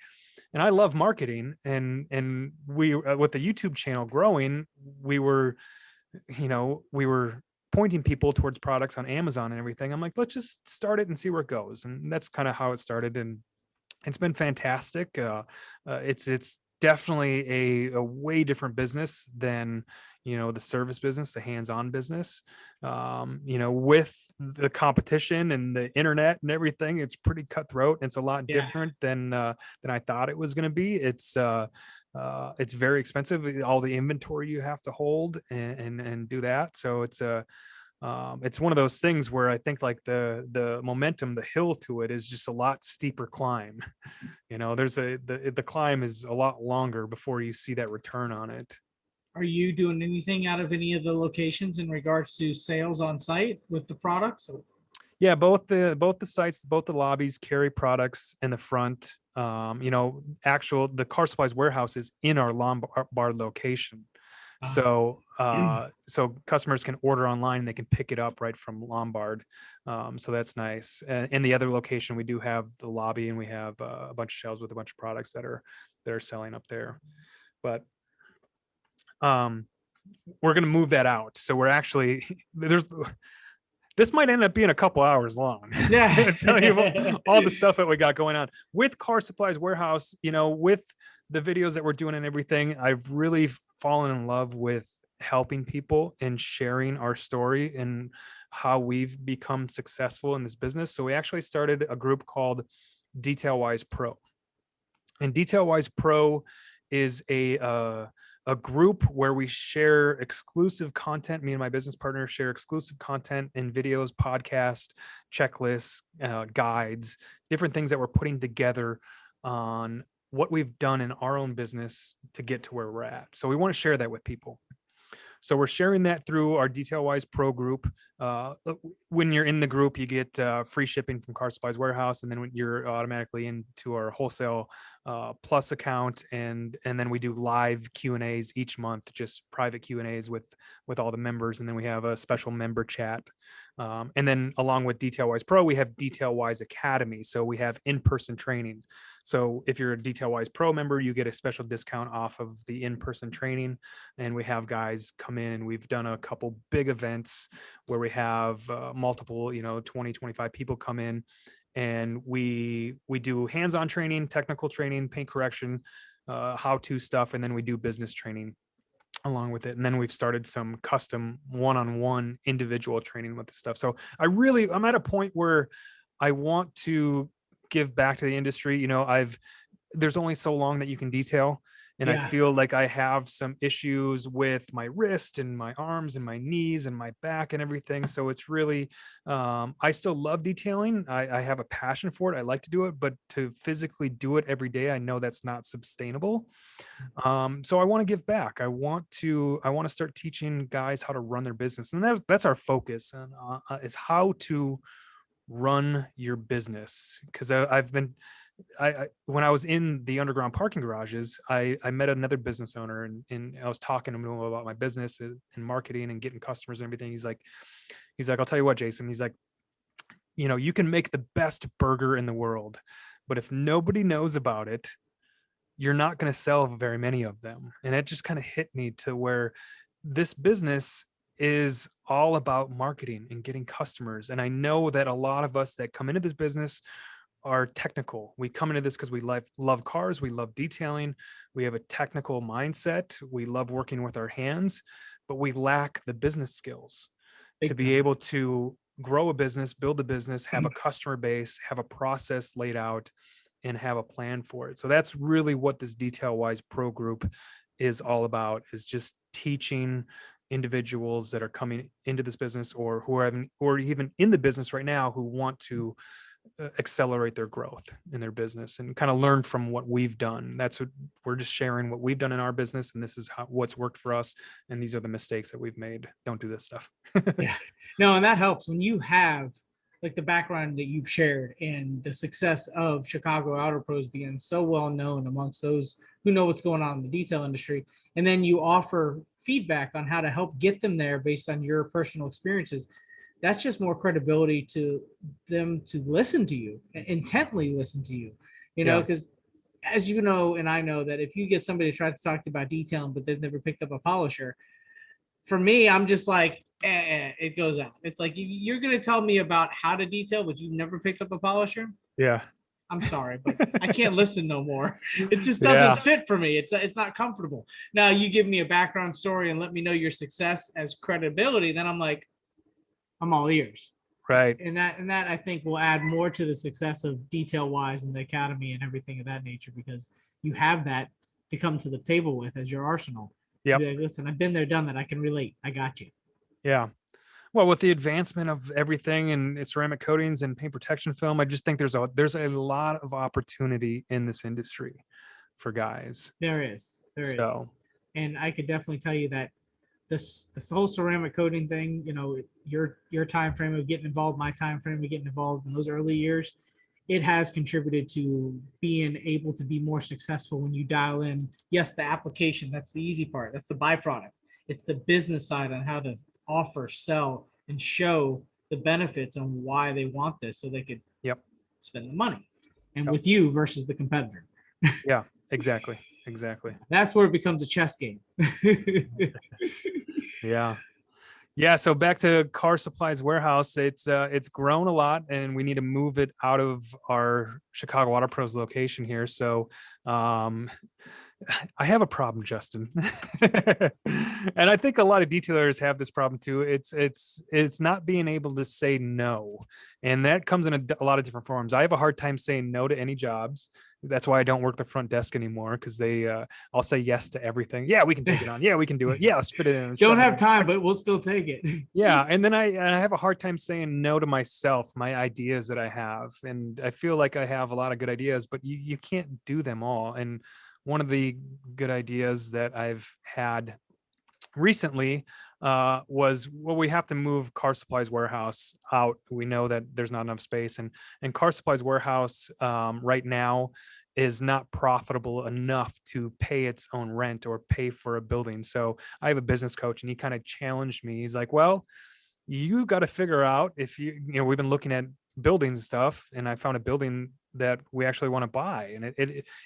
Speaker 2: and I love marketing, and we with the YouTube channel growing, we were pointing people towards products on Amazon and everything. I'm like, let's just start it and see where it goes. And that's kind of how it started. And it's been fantastic. It's definitely a way different business than the service business, the hands-on business. With the competition and the internet and everything, it's pretty cutthroat. It's a lot different than I thought it was going to be. It's very expensive, all the inventory you have to hold and do that. So it's one of those things where I think like the momentum, the hill to it is just a lot steeper climb. There's the climb is a lot longer before you see that return on it.
Speaker 1: Are you doing anything out of any of the locations in regards to sales on site with the products?
Speaker 2: Yeah, both the sites, both the lobbies carry products in the front. The car supplies warehouse is in our Lombard location. So customers can order online and they can pick it up right from Lombard. So that's nice. And in the other location, we do have the lobby, and we have a bunch of shelves with a bunch of products that are selling up there. But we're going to move that out. So we're actually this might end up being a couple hours long.
Speaker 1: Yeah.
Speaker 2: Telling you all the stuff that we got going on with Car Supplies Warehouse, with the videos that we're doing and everything. I've really fallen in love with helping people and sharing our story and how we've become successful in this business. So we actually started a group called DetailWise Pro. And DetailWise Pro is a group where we share exclusive content. Me and my business partner share exclusive content in videos, podcasts, checklists, guides, different things that we're putting together on what we've done in our own business to get to where we're at. So we want to share that with people. So we're sharing that through our DetailWise Pro group. When you're in the group, you get free shipping from Car Supplies Warehouse, and then when you're automatically into our wholesale plus account, and then we do live Q&As each month, just private Q&As with all the members, and then we have a special member chat. And then along with DetailWise Pro, we have DetailWise Academy. So we have in-person training. So if you're a DetailWise Pro member, you get a special discount off of the in-person training. And we have guys come in, and we've done a couple big events where we have multiple, 20, 25 people come in, and we do hands-on training, technical training, paint correction, how-to stuff. And then we do business training along with it. And then we've started some custom one-on-one individual training with the stuff. So I'm at a point where I want to give back to the industry. There's only so long that you can detail. And I feel like I have some issues with my wrist and my arms and my knees and my back and everything. So it's really, I still love detailing. I have a passion for it. I like to do it, but to physically do it every day, I know that's not sustainable. So I want to give back. I want to start teaching guys how to run their business. And that's our focus, and is how to run your business. Because when I was in the underground parking garages, I met another business owner, and I was talking to him about my business and marketing and getting customers and everything. He's like, I'll tell you what, Jason, he's like, you can make the best burger in the world, but if nobody knows about it, you're not going to sell very many of them. And it just kind of hit me to where this business is all about marketing and getting customers. And I know that a lot of us that come into this business are technical. We come into this because we love cars, we love detailing, we have a technical mindset, we love working with our hands, but we lack the business skills to
Speaker 1: Big
Speaker 2: be
Speaker 1: time.
Speaker 2: able to grow a business, build a business, have a customer base, have a process laid out, and have a plan for it. So that's really what this Detail Wise Pro Group is all about, is just teaching individuals that are coming into this business or who are or even in the business right now who want to accelerate their growth in their business and kind of learn from what we've done. That's what we're just sharing, what we've done in our business, and this is what's worked for us, and these are the mistakes that we've made. Don't do this stuff.
Speaker 1: Yeah, no, and that helps when you have like the background that you've shared and the success of Chicago Auto Pros being so well known amongst those who know what's going on in the detail industry, and then you offer feedback on how to help get them there based on your personal experiences. That's just more credibility to them to listen to you, intently listen to you,
Speaker 2: Yeah.
Speaker 1: because as you know, and I know that if you get somebody to try to talk to you about detailing, but they've never picked up a polisher, for me, I'm just like, it goes out. It's like, you're going to tell me about how to detail, but you've never picked up a polisher.
Speaker 2: Yeah.
Speaker 1: I'm sorry, but I can't listen no more. It just
Speaker 2: Yeah.
Speaker 1: doesn't fit for me. It's not comfortable. Now you give me a background story and let me know your success as credibility, then I'm like, I'm all ears.
Speaker 2: Right.
Speaker 1: And that I think will add more to the success of Detail Wise and the academy and everything of that nature, because you have that to come to the table with as your arsenal.
Speaker 2: Yep.
Speaker 1: Like, listen, I've been there, done that. I can relate. I got you.
Speaker 2: Yeah. Well, with the advancement of everything and ceramic coatings and paint protection film, I just think there's a lot of opportunity in this industry for guys.
Speaker 1: There is.
Speaker 2: So
Speaker 1: And I could definitely tell you that this whole ceramic coating thing, your time frame of getting involved, my time frame of getting involved in those early years, it has contributed to being able to be more successful when you dial in. Yes, the application, that's the easy part. That's the byproduct. It's the business side on how to offer, sell, and show the benefits on why they want this so they could
Speaker 2: Yep.
Speaker 1: spend the money. And
Speaker 2: Yep.
Speaker 1: with you versus the competitor.
Speaker 2: Yeah, exactly.
Speaker 1: That's where it becomes a chess game.
Speaker 2: Yeah. Yeah. So back to Car Supplies Warehouse, it's grown a lot, and we need to move it out of our Chicago Auto Pros location here. So I have a problem, Justin. And I think a lot of detailers have this problem too. It's not being able to say no. And that comes in a lot of different forms. I have a hard time saying no to any jobs. That's why I don't work the front desk anymore, because I'll say yes to everything. Yeah, we can take it on. Yeah, we can do it. Yeah, let's fit it in.
Speaker 1: Don't have time, but we'll still take it.
Speaker 2: Yeah. And then I have a hard time saying no to myself, my ideas that I have. And I feel like I have a lot of good ideas, but you can't do them all. And one of the good ideas that I've had recently was, well, we have to move Car Supplies Warehouse out. We know that there's not enough space, and Car Supplies Warehouse right now is not profitable enough to pay its own rent or pay for a building. So I have a business coach, and he kind of challenged me. He's like, well, you got to figure out if we've been looking at buildings and stuff, and I found a building that we actually want to buy, and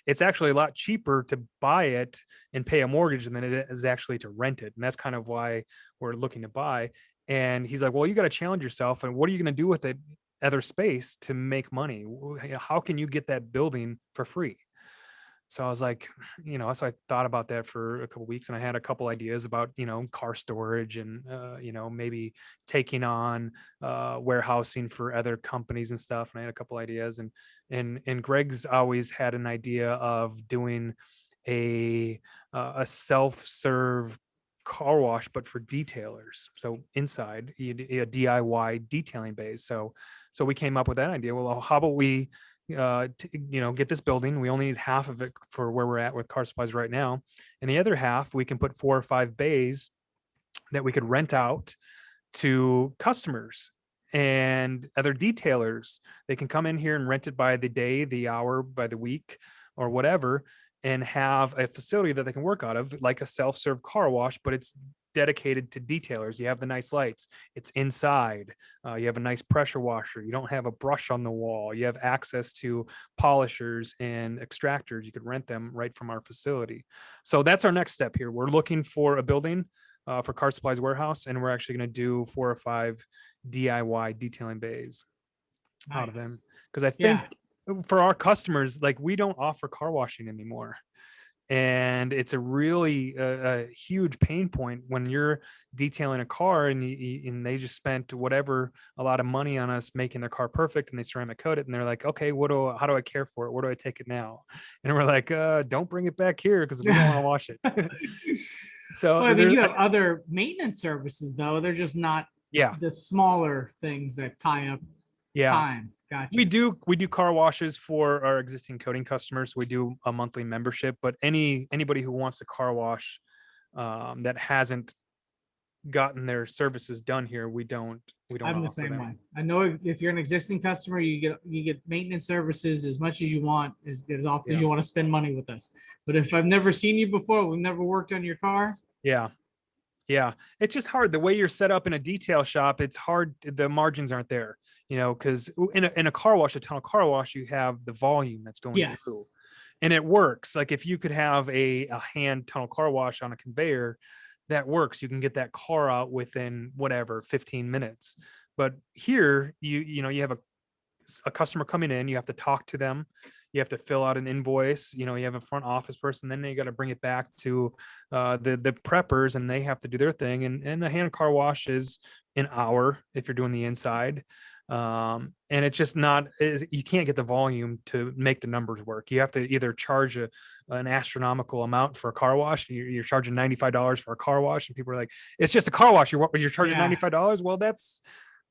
Speaker 2: it's actually a lot cheaper to buy it and pay a mortgage than it is actually to rent it. And that's kind of why we're looking to buy. And he's like, well, you got to challenge yourself, and what are you going to do with it other space to make money? How can you get that building for free? So I was like, so I thought about that for a couple of weeks, and I had a couple ideas about, car storage and, maybe taking on warehousing for other companies and stuff. And I had a couple ideas, and Greg's always had an idea of doing a self-serve car wash, but for detailers. So inside a DIY detailing base. So we came up with that idea. Well, how about we get this building? We only need half of it for where we're at with Car Supplies right now, and the other half we can put 4 or 5 bays that we could rent out to customers and other detailers. They can come in here and rent it by the day, the hour, by the week, or whatever, and have a facility that they can work out of, like a self-serve car wash, but it's dedicated to detailers. You have the nice lights, it's inside, you have a nice pressure washer, you don't have a brush on the wall, you have access to polishers and extractors. You could rent them right from our facility. So that's our next step here. We're looking for a building for Car Supplies Warehouse, and we're actually going to do 4 or 5 DIY detailing bays out of them.
Speaker 1: Nice.
Speaker 2: Because I think
Speaker 1: Yeah.
Speaker 2: for our customers, like, we don't offer car washing anymore. And it's a really a huge pain point when you're detailing a car and and they just spent whatever, a lot of money on us making their car perfect, and they ceramic coat it, and they're like, okay, how do I care for it? Where do I take it now? And we're like, don't bring it back here because we don't want to wash it. So
Speaker 1: Well, I mean, you have other maintenance services though. They're just not
Speaker 2: yeah,
Speaker 1: the smaller things that tie up
Speaker 2: yeah.
Speaker 1: time. Gotcha.
Speaker 2: We do car washes for our existing coating customers. We do a monthly membership, but anybody who wants a car wash that hasn't gotten their services done here, we don't
Speaker 1: I'm the
Speaker 2: offer
Speaker 1: same
Speaker 2: them.
Speaker 1: way. I know if you're an existing customer, you get maintenance services as much as you want, as often as you want to spend money with us. But if I've never seen you before, we've never worked on your car.
Speaker 2: Yeah. It's just hard. The way you're set up in a detail shop, it's hard. The margins aren't there, because in a car wash, a tunnel car wash, you have the volume that's going through,
Speaker 1: Yes.
Speaker 2: and it works. Like, if you could have a hand tunnel car wash on a conveyor, that works. You can get that car out within whatever 15 minutes. But here, you have a customer coming in, you have to talk to them, you have to fill out an invoice, you have a front office person, then you got to bring it back to the preppers, and they have to do their thing. And the hand car wash is an hour if you're doing the inside. And it's just not, you can't get the volume to make the numbers work. You have to either charge an astronomical amount for a car wash. You're charging $95 for a car wash, and people are like, it's just a car wash, you're charging $95. Well, that's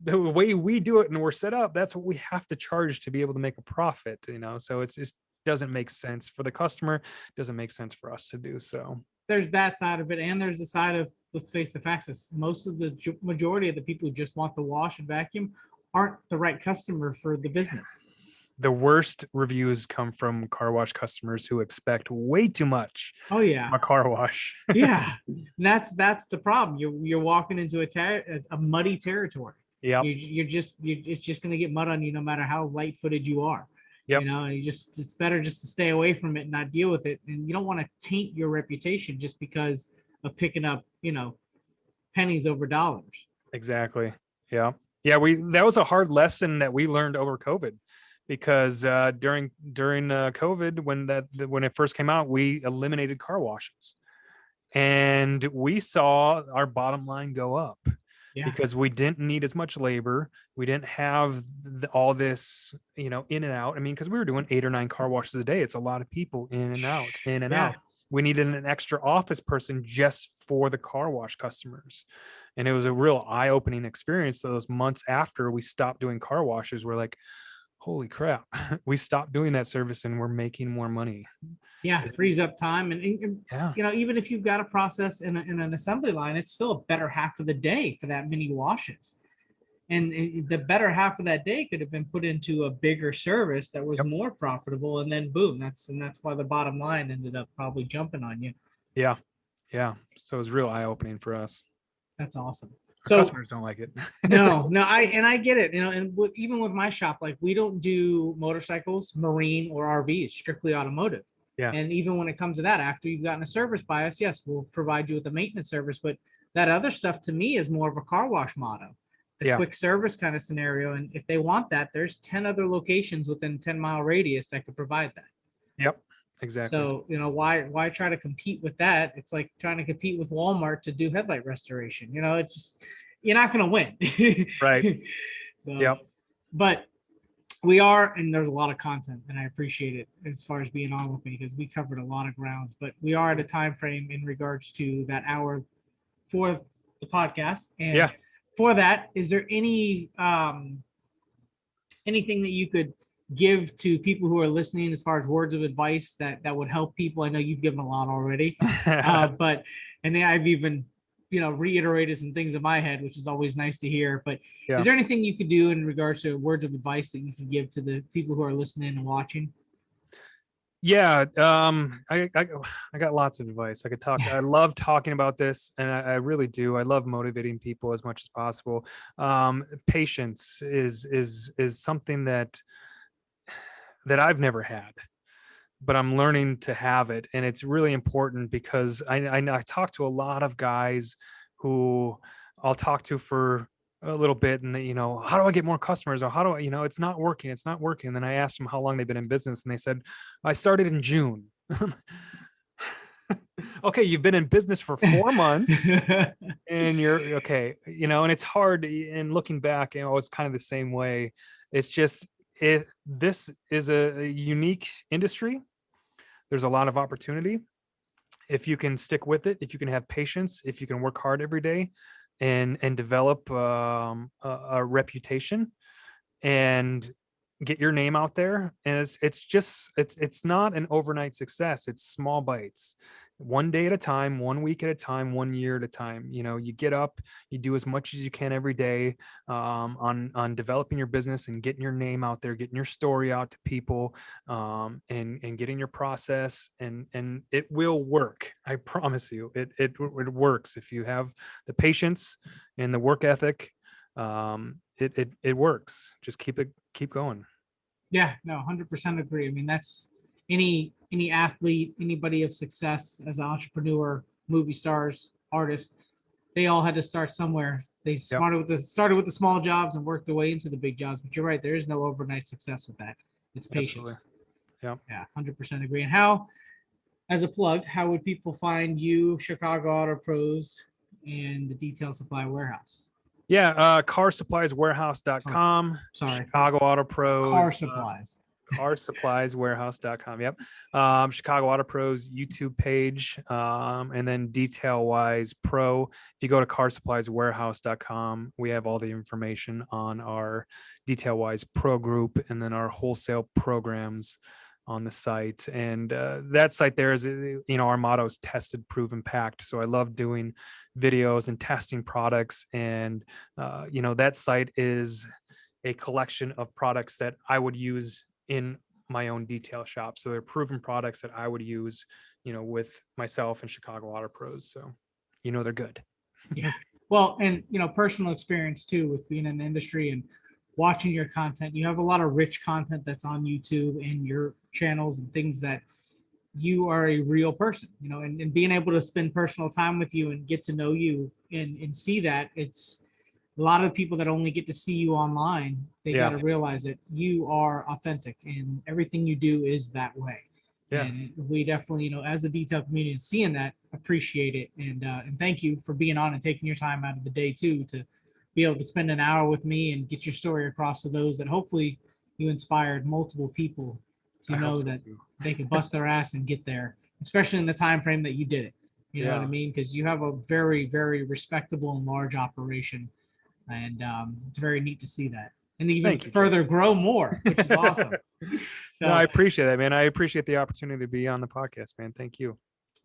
Speaker 2: the way we do it and we're set up. That's what we have to charge to be able to make a profit, so it just doesn't make sense for the customer, doesn't make sense for us to do. So
Speaker 1: there's that side of it, and there's the side of, let's face the facts, is most of the majority of the people who just want the wash and vacuum aren't the right customer for the business.
Speaker 2: The worst reviews come from car wash customers who expect way too much.
Speaker 1: Oh yeah,
Speaker 2: from a car wash.
Speaker 1: Yeah, and that's the problem. You're walking into a muddy territory.
Speaker 2: Yeah.
Speaker 1: It's just going to get mud on you no matter how light-footed you are.
Speaker 2: Yep.
Speaker 1: It's better just to stay away from it and not deal with it. And you don't want to taint your reputation just because of picking up, pennies over dollars.
Speaker 2: Exactly. Yeah. That was a hard lesson that we learned over COVID, because during COVID, when it first came out, we eliminated car washes, and we saw our bottom line go up. Yeah. Because we didn't need as much labor. We didn't have all this, in and out. I mean, because we were doing 8 or 9 car washes a day. It's a lot of people in and out. We needed an extra office person just for the car wash customers. And it was a real eye-opening experience. Those months after we stopped doing car washes, we're like, holy crap, we stopped doing that service and we're making more money.
Speaker 1: Yeah, it frees up time. And even if you've got a process in an assembly line, it's still a better half of the day for that many washes. And the better half of that day could have been put into a bigger service that was more profitable. And then boom, that's why the bottom line ended up probably jumping on you.
Speaker 2: Yeah. So it was real eye-opening for us.
Speaker 1: That's awesome.
Speaker 2: So customers don't like it.
Speaker 1: no, I get it. And even with my shop, like, we don't do motorcycles, marine, or RV. It's strictly automotive.
Speaker 2: Yeah.
Speaker 1: And even when it comes to that, after you've gotten a service by us, yes, we'll provide you with a maintenance service. But that other stuff to me is more of a car wash motto, the quick service kind of scenario. And if they want that, there's 10 other locations within 10-mile radius that could provide that.
Speaker 2: Yep, exactly.
Speaker 1: So, why try to compete with that? It's like trying to compete with Walmart to do headlight restoration. It's just, you're not going to win.
Speaker 2: Right.
Speaker 1: So, but we are, and there's a lot of content, and I appreciate it as far as being on with me, because we covered a lot of ground. But we are at a time frame in regards to that hour for the podcast. And for that, is there any anything that you could give to people who are listening as far as words of advice that would help people? I know you've given a lot already, but then I've even reiterated some things in my head, which is always nice to hear. But is there anything you could do in regards to words of advice that you could give to the people who are listening and watching?
Speaker 2: Yeah, I got lots of advice. I could talk. I love talking about this, and I really do. I love motivating people as much as possible. Patience is something that I've never had, but I'm learning to have it. And it's really important, because I talk to a lot of guys who I'll talk to for a little bit, and they, how do I get more customers, or how do I, it's not working, And then I asked them how long they've been in business, and they said, I started in June. Okay, you've been in business for 4 months and you're okay, and it's hard. And looking back, it's kind of the same way. It's just, this is a unique industry. There's a lot of opportunity if you can stick with it, if you can have patience, if you can work hard every day and develop a reputation and get your name out there. And it's not an overnight success. It's small bites, one day at a time, 1 week at a time, 1 year at a time. You get up, you do as much as you can every day on developing your business and getting your name out there, getting your story out to people, and getting your process, and it will work. I promise you, it works if you have the patience and the work ethic. It works. Just keep going.
Speaker 1: Yeah, no, 100% agree. I mean, that's any athlete, anybody of success as an entrepreneur, movie stars, artists, they all had to start somewhere. They started with the small jobs and worked their way into the big jobs. But you're right, there is no overnight success with that. It's patience.
Speaker 2: Absolutely.
Speaker 1: Yeah, 100% agree. And how, as a plug, how would people find you, Chicago Auto Pros, and the Detail Supply Warehouse?
Speaker 2: Yeah, carsupplieswarehouse.com.
Speaker 1: Sorry.
Speaker 2: Chicago Auto Pros.
Speaker 1: Car supplies.
Speaker 2: Carsupplieswarehouse.com. Yep. Chicago Auto Pros YouTube page. And then Detail Wise Pro. If you go to carsupplieswarehouse.com, we have all the information on our Detail Wise Pro group and then our wholesale programs on the site. And that site there is, our motto is tested, proven, packed. So I love doing videos and testing products. And, that site is a collection of products that I would use in my own detail shop. So they're proven products that I would use, with myself and Chicago Auto Pros. So, they're good.
Speaker 1: Yeah. Well, and, personal experience too, with being in the industry and watching your content. You have a lot of rich content that's on YouTube and your channels and things that you are a real person, and being able to spend personal time with you and get to know you and see that. It's a lot of people that only get to see you online. They got to realize that you are authentic and everything you do is that way. Yeah. And we definitely, as a detail community, seeing that, appreciate it. And thank you for being on and taking your time out of the day too, to be able to spend an hour with me and get your story across to those that hopefully you inspired multiple people to know that they can bust their ass and get there, especially in the time frame that you did it. You know what I mean? Because you have a very, very respectable and large operation, and it's very neat to see that, and even further grow more, which is awesome. So,
Speaker 2: no, I appreciate that, man. I appreciate the opportunity to be on the podcast, man. Thank you.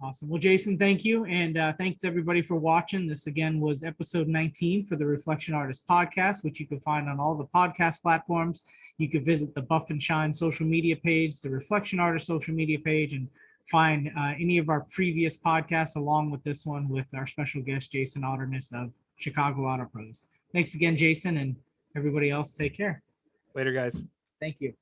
Speaker 1: Awesome. Well, Jason, thank you. And thanks everybody for watching. This again was episode 19 for the Reflection Artist podcast, which you can find on all the podcast platforms. You can visit the Buff and Shine social media page, the Reflection Artist social media page, and find any of our previous podcasts along with this one with our special guest, Jason Otterness of Chicago Auto Pros. Thanks again, Jason, and everybody else. Take care.
Speaker 2: Later, guys.
Speaker 1: Thank you.